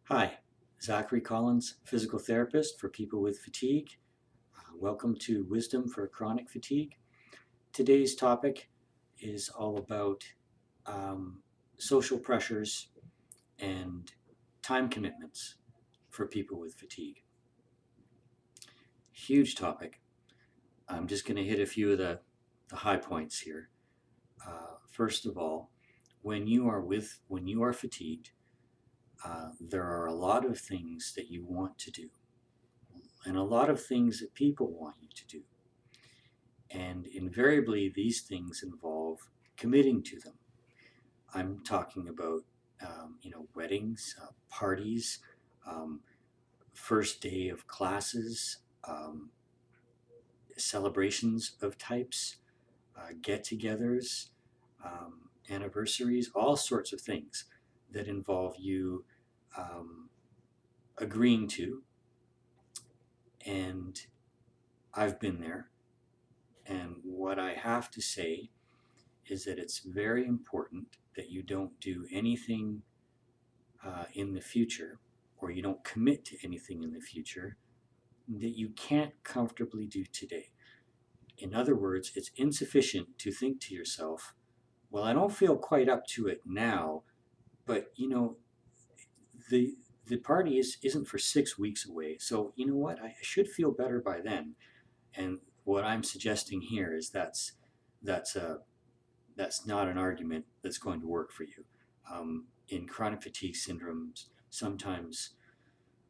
Hi, Zachary Collins, physical therapist for people with fatigue. Welcome to Wisdom for Chronic Fatigue. Today's topic is all about um, social pressures and time commitments for people with fatigue. Huge topic. I'm just going to hit a few of the high points here. First of all, when you are fatigued, there are a lot of things that you want to do and a lot of things that people want you to do. And invariably, these things involve committing to them. I'm talking about, weddings, parties, um, first day of classes, celebrations of types, get-togethers, anniversaries, all sorts of things that involve you um, agreeing to. And I've been there. And what I have to say is that it's very important that you don't do anything in the future, or you don't commit to anything in the future that you can't comfortably do today. In other words, it's insufficient to think to yourself, well, I don't feel quite up to it now, but the the party isn't for 6 weeks away. So you know what? I should feel better by then. And what I'm suggesting here is that's a that's not an argument that's going to work for you. In chronic fatigue syndromes, sometimes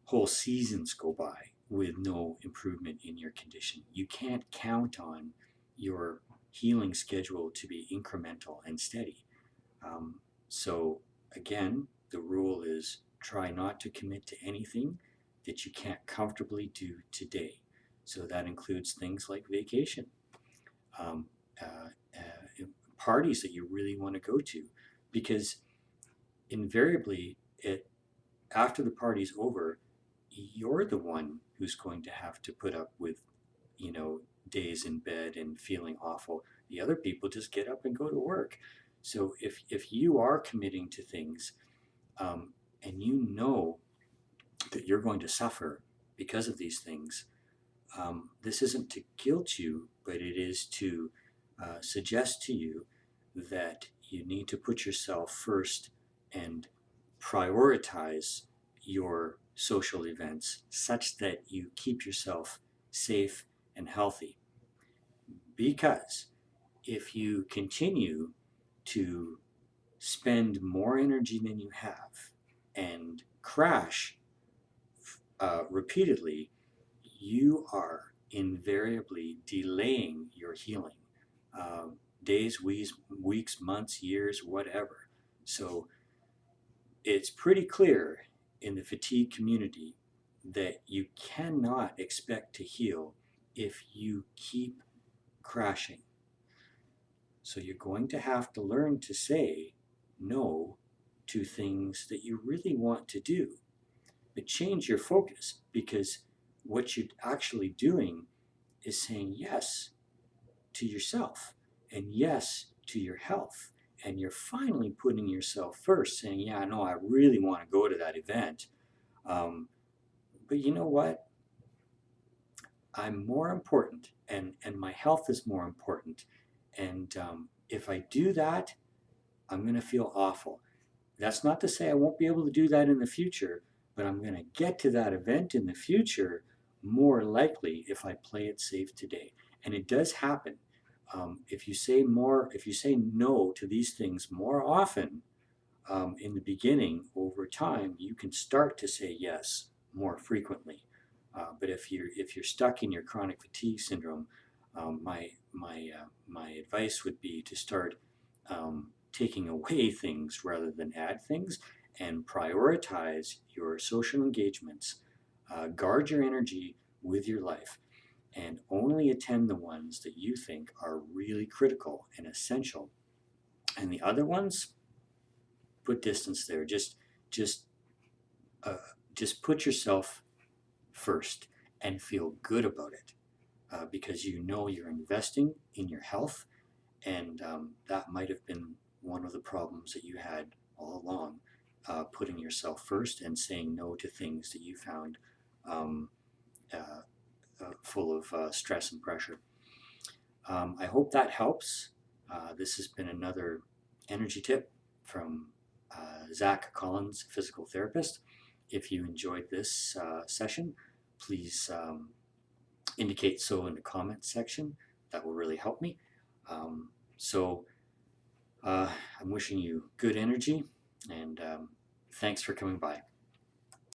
whole seasons go by with no improvement in your condition. You can't count on your healing schedule to be incremental and steady. So, again, the rule is try not to commit to anything that you can't comfortably do today. So, that includes things like vacation. Um, uh, Parties that you really want to go to, because invariably it after the party's over, you're the one who's going to have to put up with days in bed and feeling awful. The other people just get up and go to work. So if you are committing to things, and you know that you're going to suffer because of these things, this isn't to guilt you, but it is to suggest to you that you need to put yourself first and prioritize your social events such that you keep yourself safe and healthy. Because if you continue to spend more energy than you have and crash repeatedly, you are invariably delaying your healing. Days, weeks, months, years, whatever. So it's pretty clear in the fatigue community that you cannot expect to heal if you keep crashing. So you're going to have to learn to say no to things that you really want to do, but change your focus, because what you're actually doing is saying yes to yourself and yes to your health. And you're finally putting yourself first, saying, yeah, I know I really want to go to that event. But you know what? I'm more important, and my health is more important. And if I do that, I'm going to feel awful. That's not to say I won't be able to do that in the future, but I'm going to get to that event in the future more likely if I play it safe today. And it does happen. If you say no to these things more often in the beginning, over time, you can start to say yes more frequently. But if you're stuck in your chronic fatigue syndrome, my advice would be to start taking away things rather than add things, and prioritize your social engagements. Guard your energy with your life, and only attend the ones that you think are really critical and essential. And the other ones, put distance there. Just uh, just put yourself first and feel good about it, because you know you're investing in your health, and that might have been one of the problems that you had all along. putting yourself first and saying no to things that you found um, full of stress and pressure. I hope that helps. This has been another energy tip from Zach Collins, physical therapist. If you enjoyed this session, please indicate so in the comments section. That will really help me. So I'm wishing you good energy, and thanks for coming by.